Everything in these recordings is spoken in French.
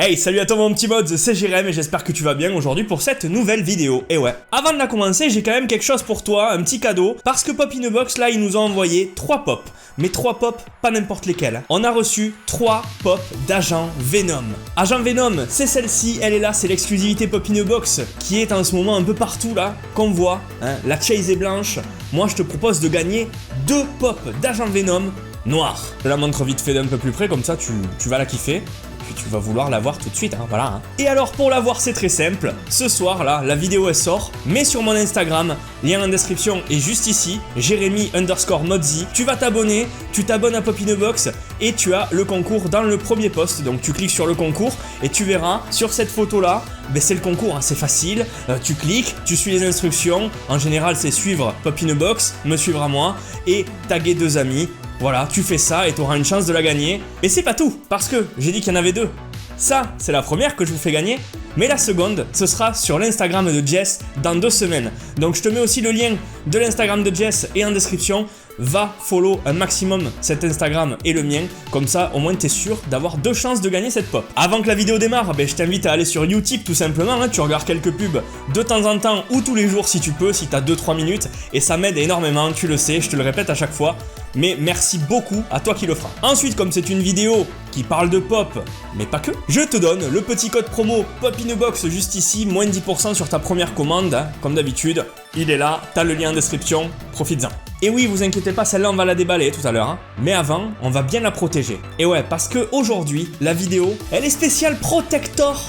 Hey, salut à toi mon petit mods, c'est Jérém et j'espère que tu vas bien aujourd'hui pour cette nouvelle vidéo. Et ouais, avant de la commencer, j'ai quand même quelque chose pour toi, un petit cadeau, parce que Pop in a Box là, ils nous ont envoyé 3 pops. Mais 3 pops, pas n'importe lesquels. On a reçu 3 pops d'Agent Venom. Agent Venom, c'est celle-ci, elle est là, c'est l'exclusivité Pop in a Box, qui est en ce moment un peu partout là, qu'on voit, hein, la chase est blanche. Moi je te propose de gagner 2 pops d'Agent Venom noir. Je la montre vite fait d'un peu plus près, comme ça tu vas la kiffer. Puis tu vas vouloir la voir tout de suite, hein, voilà. Hein. Et alors pour la voir c'est très simple, ce soir là, la vidéo elle sort, mais sur mon Instagram, lien en description est juste ici, Jérémy_Modzi, tu vas t'abonner, tu t'abonnes à Pop in a Box et tu as le concours dans le premier post, donc tu cliques sur le concours et tu verras sur cette photo là, ben c'est le concours, hein, c'est facile, tu cliques, tu suis les instructions, en général c'est suivre Pop in a Box, me suivre à moi et taguer 2 amis. Voilà, tu fais ça et tu auras une chance de la gagner. Mais c'est pas tout, parce que j'ai dit qu'il y en avait 2. Ça, c'est la première que je vous fais gagner, mais la seconde, ce sera sur l'Instagram de Jess dans 2 semaines. Donc je te mets aussi le lien de l'Instagram de Jess et en description. Va follow un maximum cet Instagram et le mien, comme ça au moins t'es sûr d'avoir 2 chances de gagner cette pop. Avant que la vidéo démarre, je t'invite à aller sur Utip tout simplement, hein, tu regardes quelques pubs de temps en temps ou tous les jours si tu peux, si t'as 2-3 minutes, et ça m'aide énormément, tu le sais, je te le répète à chaque fois, mais merci beaucoup à toi qui le fera. Ensuite, comme c'est une vidéo qui parle de pop, mais pas que, je te donne le petit code promo Pop in a Box juste ici, moins 10% sur ta première commande, hein, comme d'habitude, il est là, t'as le lien en description, profites-en. Et oui, vous inquiétez pas, celle-là on va la déballer tout à l'heure, hein. Mais avant, on va bien la protéger. Et ouais, parce que aujourd'hui, la vidéo, elle est spéciale Protector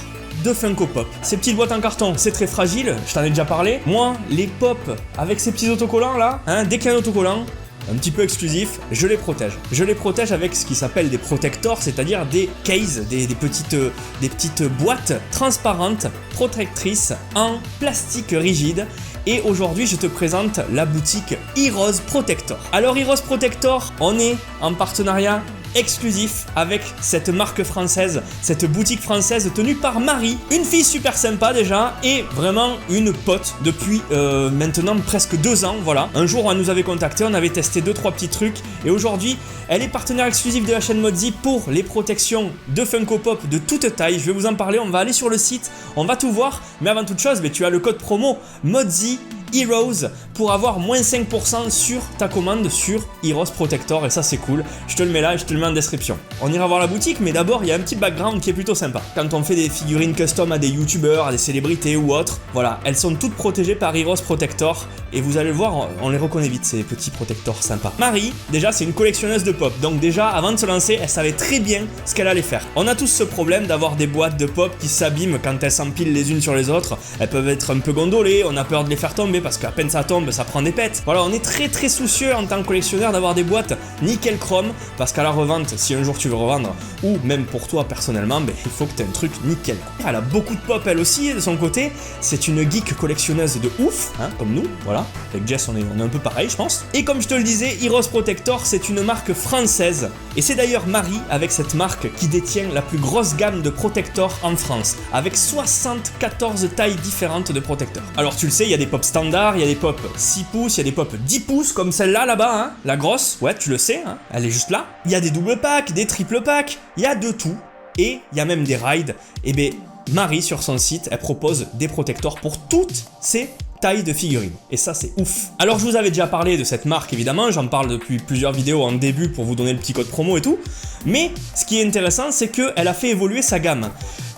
de Funko Pop. Ces petites boîtes en carton, c'est très fragile, je t'en ai déjà parlé. Moi, les pop avec ces petits autocollants là, hein, dès qu'il y a un autocollant, un petit peu exclusif, je les protège. Je les protège avec ce qui s'appelle des protectors, c'est-à-dire des cases, des petites boîtes transparentes, protectrices en plastique rigide. Et aujourd'hui, je te présente la boutique Heroes Protector. Alors Heroes Protector, on est en partenariat exclusif avec cette marque française, cette boutique française tenue par Marie, une fille super sympa déjà et vraiment une pote depuis maintenant presque 2 ans, voilà. Un jour elle nous avait contacté, on avait testé 2-3 petits trucs et aujourd'hui elle est partenaire exclusif de la chaîne Modzi pour les protections de Funko Pop de toute taille. Je vais vous en parler, on va aller sur le site, on va tout voir, mais avant toute chose, tu as le code promo Modzi Heroes pour avoir moins 5% sur ta commande sur Heroes Protector et ça c'est cool, je te le mets là et je te le mets en description. On ira voir la boutique mais d'abord il y a un petit background qui est plutôt sympa. Quand on fait des figurines custom à des youtubeurs, à des célébrités ou autres, voilà, elles sont toutes protégées par Heroes Protector et vous allez le voir, on les reconnaît vite ces petits protectors sympas. Marie, déjà c'est une collectionneuse de pop, donc déjà avant de se lancer, elle savait très bien ce qu'elle allait faire. On a tous ce problème d'avoir des boîtes de pop qui s'abîment quand elles s'empilent les unes sur les autres, elles peuvent être un peu gondolées, on a peur de les faire tomber parce qu'à peine ça tombe, ça prend des pètes. Voilà, on est très soucieux en tant que collectionneur d'avoir des boîtes nickel chrome parce qu'à la revente, si un jour tu veux revendre ou même pour toi personnellement, il faut que tu aies un truc nickel. Elle a beaucoup de pop elle aussi de son côté, c'est une geek collectionneuse de ouf, hein, comme nous, voilà. Avec Jess on est un peu pareil je pense. Et comme je te le disais, Heroes Protector c'est une marque française et c'est d'ailleurs Marie avec cette marque qui détient la plus grosse gamme de protectors en France avec 74 tailles différentes de protecteurs. Alors tu le sais, il y a des pop standards, il y a des pop 6 pouces, il y a des pop 10 pouces comme celle-là là-bas, hein, la grosse, ouais tu le sais, hein, elle est juste là. Il y a des double packs, des triple packs, il y a de tout et il y a même des rides. Et Marie sur son site, elle propose des protectors pour toutes ces taille de figurines. Et ça c'est ouf. Alors je vous avais déjà parlé de cette marque évidemment, j'en parle depuis plusieurs vidéos en début pour vous donner le petit code promo et tout. Mais ce qui est intéressant c'est qu'elle a fait évoluer sa gamme.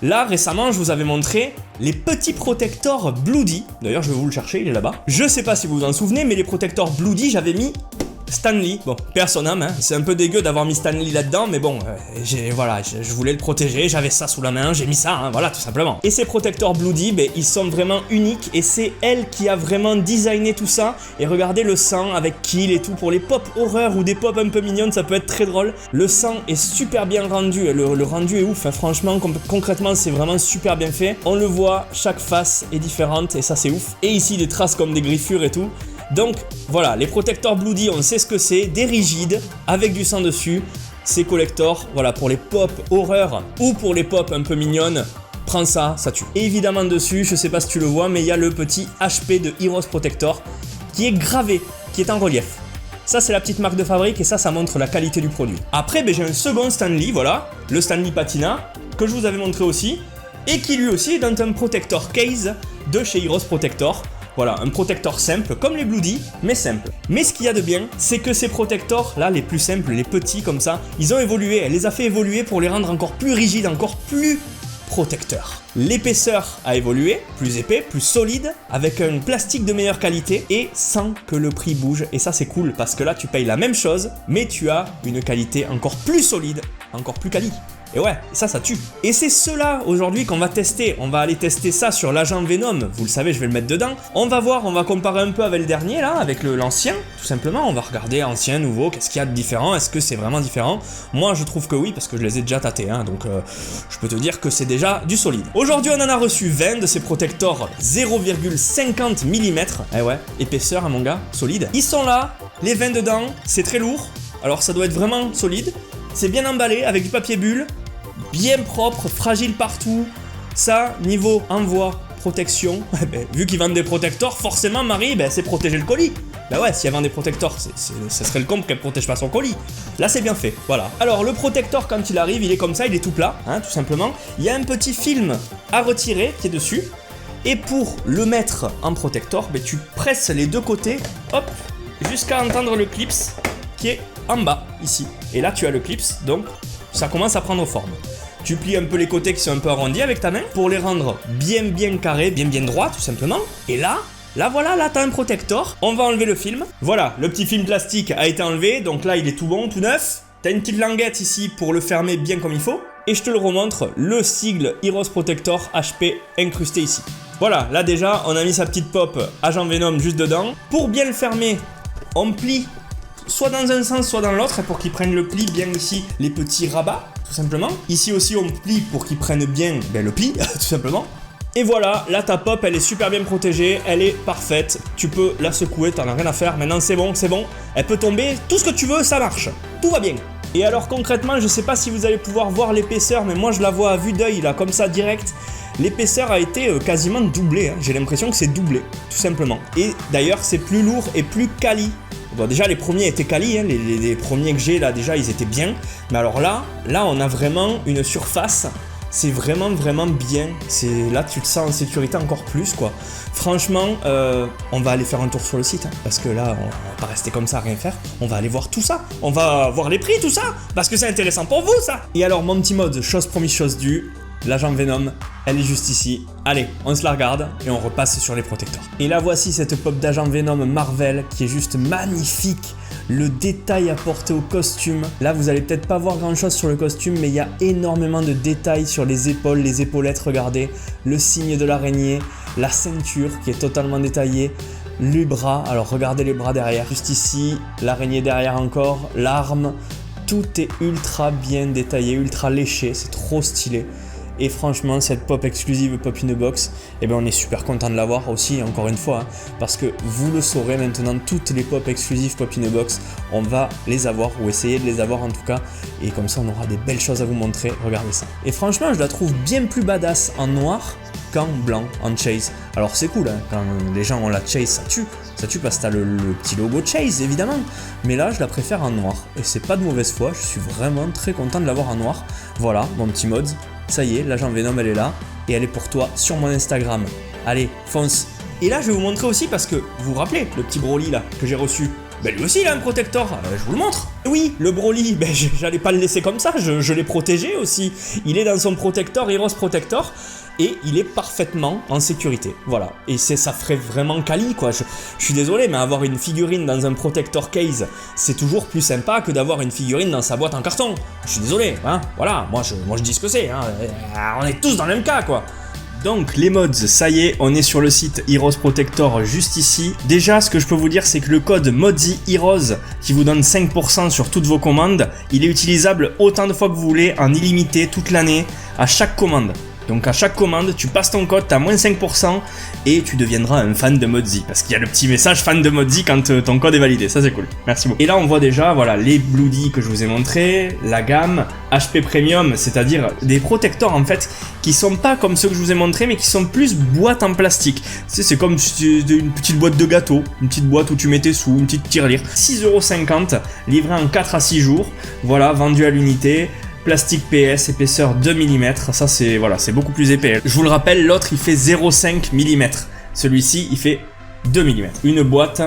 Là récemment je vous avais montré les petits protectors Bloody. D'ailleurs je vais vous le chercher, il est là-bas. Je sais pas si vous vous en souvenez mais les protectors Bloody j'avais mis Stan Lee, bon, père son âme, hein. C'est un peu dégueu d'avoir mis Stan Lee là-dedans, mais bon, voilà, je voulais le protéger, j'avais ça sous la main, j'ai mis ça, hein, voilà, tout simplement. Et ces protecteurs Bloody, ils sont vraiment uniques, et c'est elle qui a vraiment designé tout ça, et regardez le sang avec kill et tout, pour les pop horreur ou des pop un peu mignonnes, ça peut être très drôle. Le sang est super bien rendu, le rendu est ouf, hein. Franchement, concrètement, c'est vraiment super bien fait. On le voit, chaque face est différente, et ça c'est ouf. Et ici, des traces comme des griffures et tout. Donc voilà, les protecteurs Bloody, on sait ce que c'est, des rigides avec du sang dessus, c'est collector, voilà, pour les pop horreur ou pour les pop un peu mignonnes, prends ça, ça tue. Et évidemment dessus, je sais pas si tu le vois, mais il y a le petit HP de Heroes Protector qui est gravé, qui est en relief. Ça c'est la petite marque de fabrique et ça montre la qualité du produit. Après j'ai un second Stan Lee, voilà, le Stan Lee Patina. que je vous avais montré aussi, et qui lui aussi est dans un protector case de chez Heroes Protector. Voilà, un protector simple, comme les Bloody, mais simple. Mais ce qu'il y a de bien, c'est que ces protectors, là, les plus simples, les petits comme ça, ils ont évolué, elle les a fait évoluer pour les rendre encore plus rigides, encore plus protecteurs. L'épaisseur a évolué, plus épais, plus solide, avec un plastique de meilleure qualité et sans que le prix bouge. Et ça c'est cool, parce que là tu payes la même chose, mais tu as une qualité encore plus solide, encore plus quali. Et ouais, ça tue. Et c'est cela aujourd'hui qu'on va tester. On va aller tester ça sur l'agent Venom. Vous le savez, je vais le mettre dedans. On va voir, on va comparer un peu avec le dernier là, avec l'ancien, tout simplement. On va regarder ancien, nouveau, qu'est-ce qu'il y a de différent. Est-ce que c'est vraiment différent? Moi, je trouve que oui, parce que je les ai déjà tâtés. Hein, donc, je peux te dire que c'est déjà du solide. Aujourd'hui, on en a reçu 20 de ces protectors 0,50 mm. Eh ouais, épaisseur, hein, mon gars, solide. Ils sont là, les 20 dedans. C'est très lourd. Alors, ça doit être vraiment solide. C'est bien emballé avec du papier bulle. Bien propre, fragile partout. Ça, niveau envoi, protection, vu qu'ils vendent des protecteurs, forcément Marie, c'est protéger le colis. Bah ouais, si elle vend des protecteurs, ça serait le con qu'elle protège pas son colis. Là c'est bien fait, voilà. Alors le protecteur quand il arrive, il est comme ça, il est tout plat, hein, tout simplement. Il y a un petit film à retirer qui est dessus. Et pour le mettre en protecteur, tu presses les deux côtés, hop, jusqu'à entendre le clips qui est en bas, ici. Et là tu as le clips, donc ça commence à prendre forme. Tu plies un peu les côtés qui sont un peu arrondis avec ta main pour les rendre bien carrés, bien droits tout simplement. Et là voilà, là t'as un protecteur. On va enlever le film. Voilà, le petit film plastique a été enlevé, donc là il est tout bon, tout neuf. T'as une petite languette ici pour le fermer bien comme il faut. Et je te le remontre, le sigle Heroes Protector HP incrusté ici. Voilà, là déjà on a mis sa petite pop Agent Venom juste dedans. Pour bien le fermer, on plie soit dans un sens, soit dans l'autre, pour qu'ils prennent le pli bien ici, les petits rabats, tout simplement. Ici aussi, on plie pour qu'ils prennent bien le pli, tout simplement. Et voilà, là ta pop, elle est super bien protégée, elle est parfaite. Tu peux la secouer, t'en as rien à faire. Maintenant, c'est bon. Elle peut tomber, tout ce que tu veux, ça marche. Tout va bien. Et alors concrètement, je sais pas si vous allez pouvoir voir l'épaisseur, mais moi je la vois à vue d'œil, là, comme ça, direct. L'épaisseur a été quasiment doublée, hein. J'ai l'impression que c'est doublé, tout simplement. Et d'ailleurs, c'est plus lourd et plus quali. Bon, déjà les premiers étaient quali, hein, les premiers que j'ai là déjà ils étaient bien. Mais alors là on a vraiment une surface, c'est vraiment bien. Là tu te sens en sécurité encore plus quoi. Franchement, on va aller faire un tour sur le site, hein, parce que là on va pas rester comme ça à rien faire. On va aller voir tout ça, on va voir les prix tout ça, parce que c'est intéressant pour vous ça. Et alors mon petit mode, chose promise chose due, l'agent Venom, elle est juste ici. Allez, on se la regarde et on repasse sur les protecteurs. Et là voici cette pop d'agent Venom Marvel qui est juste magnifique. Le détail apporté au costume. Là vous allez peut-être pas voir grand chose sur le costume, mais il y a énormément de détails sur les épaules, les épaulettes, regardez. Le signe de l'araignée, la ceinture qui est totalement détaillée. Les bras, alors regardez les bras derrière. Juste ici, l'araignée derrière encore, l'arme. Tout est ultra bien détaillé, ultra léché, c'est trop stylé. Et franchement, cette pop exclusive Pop in a Box, on est super content de l'avoir aussi, encore une fois, hein, parce que vous le saurez maintenant, toutes les pop exclusives Pop in a Box, on va les avoir, ou essayer de les avoir en tout cas, et comme ça on aura des belles choses à vous montrer, regardez ça. Et franchement, je la trouve bien plus badass en noir qu'en blanc, en Chase. Alors c'est cool, hein, quand les gens ont la Chase, ça tue parce que t'as le petit logo Chase évidemment, mais là je la préfère en noir, et c'est pas de mauvaise foi, je suis vraiment très content de l'avoir en noir. Voilà, mon petit mode. Ça y est, l'agent Venom elle est là et elle est pour toi sur mon Instagram. Allez, fonce. Et là je vais vous montrer aussi parce que vous vous rappelez le petit Broly là que j'ai reçu. Lui aussi il a un protecteur, je vous le montre. Oui, le Broly, j'allais pas le laisser comme ça, je l'ai protégé aussi. Il est dans son protecteur, Heroes Protector. Et il est parfaitement en sécurité, voilà. Et ça ferait vraiment quali quoi, je suis désolé, mais avoir une figurine dans un protector case, c'est toujours plus sympa que d'avoir une figurine dans sa boîte en carton. Je suis désolé, hein, voilà, moi je dis ce que c'est, hein. On est tous dans le même cas quoi. Donc les mods, ça y est, on est sur le site Heroes Protector juste ici. Déjà, ce que je peux vous dire, c'est que le code MODZYHEROES qui vous donne 5% sur toutes vos commandes, il est utilisable autant de fois que vous voulez, en illimité, toute l'année, à chaque commande. Donc à chaque commande, tu passes ton code, t'as moins 5% et tu deviendras un fan de Modzy. Parce qu'il y a le petit message fan de Modzy quand ton code est validé, ça c'est cool. Merci beaucoup. Et là on voit déjà voilà, les Bloody que je vous ai montré, la gamme HP Premium, c'est-à-dire des protecteurs en fait qui sont pas comme ceux que je vous ai montré mais qui sont plus boîte en plastique. C'est comme une petite boîte de gâteau, une petite boîte où tu mets tes sous, une petite tirelire. 6,50 € livré en 4 à 6 jours, voilà, vendu à l'unité. plastique PS, épaisseur 2 mm, ça c'est voilà, c'est beaucoup plus épais. Je vous le rappelle, l'autre il fait 0,5 mm, celui-ci il fait 2 mm. Une boîte,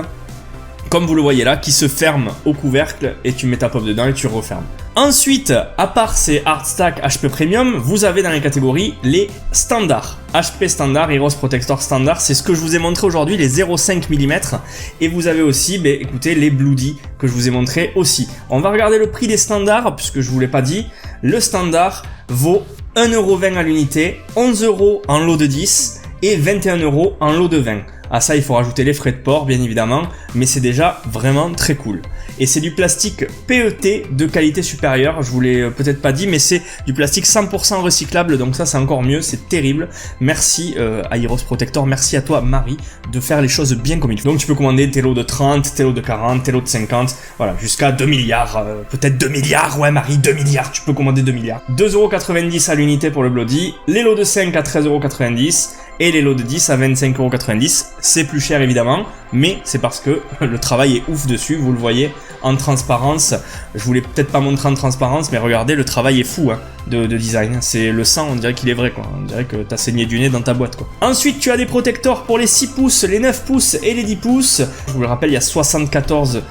comme vous le voyez là, qui se ferme au couvercle et tu mets ta pop dedans et tu refermes. Ensuite, à part ces Hardstack HP Premium, vous avez dans les catégories les standards. HP standard, Heroes Protector standard, c'est ce que je vous ai montré aujourd'hui, les 0,5 mm. Et vous avez aussi, écoutez, les Bloody que je vous ai montré aussi. On va regarder le prix des standards, puisque je vous l'ai pas dit. Le standard vaut 1,20€ à l'unité, 11€ en lot de 10 et 21€ en lot de 20. À ça, il faut rajouter les frais de port, bien évidemment, mais c'est déjà vraiment très cool. Et c'est du plastique PET de qualité supérieure, je vous l'ai peut-être pas dit, mais c'est du plastique 100% recyclable, donc ça c'est encore mieux, c'est terrible. Merci à Heroes Protector, merci à toi Marie, de faire les choses bien comme il faut. Donc tu peux commander tes lots de 30, tes lots de 40, tes lots de 50, voilà, jusqu'à 2 milliards, peut-être 2 milliards, ouais Marie, 2 milliards, tu peux commander 2 milliards. 2,90€ à l'unité pour le Bloody, les lots de 5 à 13,90€ et les lots de 10 à 25,90€. C'est plus cher évidemment, mais c'est parce que le travail est ouf dessus, vous le voyez en transparence. Je vous l'ai peut-être pas montré en transparence, mais regardez, le travail est fou hein, de design. C'est le sang, on dirait qu'il est vrai quoi. On dirait que t'as saigné du nez dans ta boîte quoi. Ensuite, tu as des protecteurs pour les 6 pouces, les 9 pouces et les 10 pouces. Je vous le rappelle, il y a 74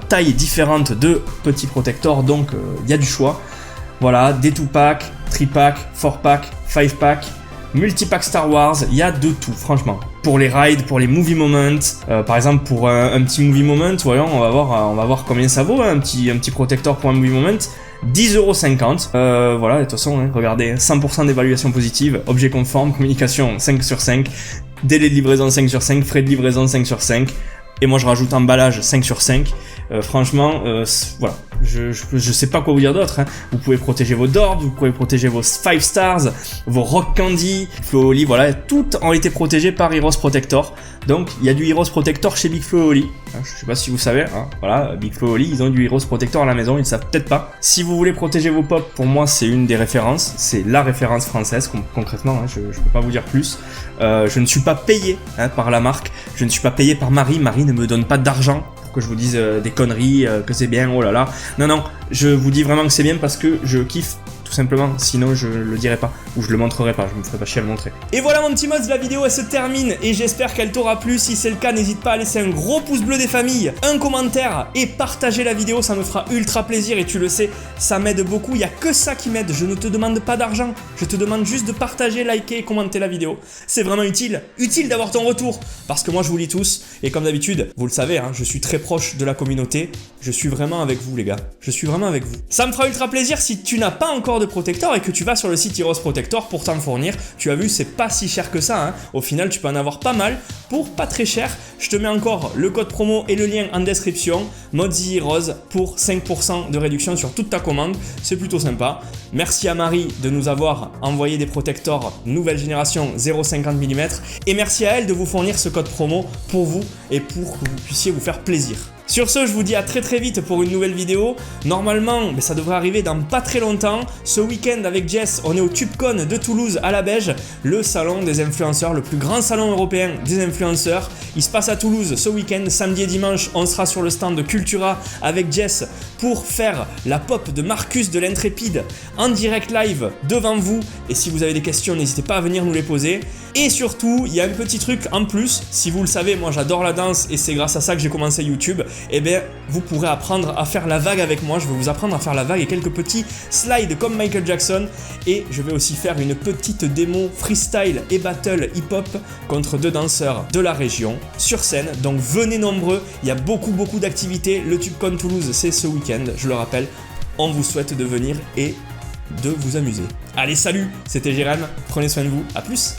tailles différentes de petits protecteurs, donc il y a du choix. Voilà, des 2-pack, 3-pack, 4-pack, 5-pack. Multipack Star Wars, il y a de tout franchement. Pour les rides, pour les movie moments, par exemple pour un petit movie moment, voyons, on va voir combien ça vaut, hein, un petit protecteur pour un movie moment. 10,50€. Voilà, de toute façon, hein, regardez, 100% d'évaluation positive, objet conforme, communication 5 sur 5, délai de livraison 5 sur 5, frais de livraison 5 sur 5. Et moi je rajoute emballage 5 sur 5. Franchement, voilà, je sais pas quoi vous dire d'autre. Hein. Vous pouvez protéger vos Dorbs, vous pouvez protéger vos 5 stars, vos Rock Candy, Flow Oli, voilà, toutes ont été protégées par Heroes Protector. Donc il y a du Heroes Protector chez Big Flow Oli. Je sais pas si vous savez, hein. Voilà, Big Flow Oli, ils ont du Heroes Protector à la maison, ils ne savent peut-être pas. Si vous voulez protéger vos pops, pour moi c'est une des références, c'est la référence française concrètement, hein, je peux pas vous dire plus. Je ne suis pas payé hein, par la marque, je ne suis pas payé par Marie ne me donne pas d'argent pour que je vous dise des conneries, que c'est bien, oh là là. Non, je vous dis vraiment que c'est bien parce que je kiffe tout simplement, sinon je le dirai pas, ou je le montrerai pas, je me ferai pas chier à le montrer. Et voilà mon petit mode, la vidéo elle se termine et j'espère qu'elle t'aura plu. Si c'est le cas, n'hésite pas à laisser un gros pouce bleu des familles, un commentaire et partager la vidéo, ça me fera ultra plaisir et tu le sais, ça m'aide beaucoup, il y a que ça qui m'aide, je ne te demande pas d'argent, je te demande juste de partager, liker et commenter la vidéo. C'est vraiment utile d'avoir ton retour, parce que moi je vous lis tous et comme d'habitude, vous le savez, hein, je suis très proche de la communauté, je suis vraiment avec vous les gars, je suis vraiment avec vous. Ça me fera ultra plaisir si tu n'as pas encore de protecteur et que tu vas sur le site Heroes Protector pour t'en fournir. Tu as vu, c'est pas si cher que ça, hein. Au final tu peux en avoir pas mal pour pas très cher. Je te mets encore le code promo et le lien en description, mode The Heroes pour 5% de réduction sur toute ta commande, c'est plutôt sympa. Merci à Marie de nous avoir envoyé des protecteurs nouvelle génération 0,50 mm et merci à elle de vous fournir ce code promo pour vous et pour que vous puissiez vous faire plaisir. Sur ce, je vous dis à très très vite pour une nouvelle vidéo. Normalement, ça devrait arriver dans pas très longtemps. Ce week-end avec Jess, on est au TubeCon de Toulouse à la Beige, le salon des influenceurs, le plus grand salon européen des influenceurs. Il se passe à Toulouse ce week-end, samedi et dimanche. On sera sur le stand de Cultura avec Jess pour faire la pop de Marcus de l'Intrépide en direct live devant vous. Et si vous avez des questions, n'hésitez pas à venir nous les poser. Et surtout, il y a un petit truc en plus. Si vous le savez, moi j'adore la danse et c'est grâce à ça que j'ai commencé YouTube. Eh bien, vous pourrez apprendre à faire la vague avec moi. Je vais vous apprendre à faire la vague et quelques petits slides comme Michael Jackson. Et je vais aussi faire une petite démo freestyle et battle hip-hop contre 2 danseurs de la région sur scène. Donc venez nombreux, il y a beaucoup d'activités. Le TubeCon Toulouse, c'est ce week-end, je le rappelle. On vous souhaite de venir et de vous amuser. Allez, salut, c'était Jérém, prenez soin de vous, à plus.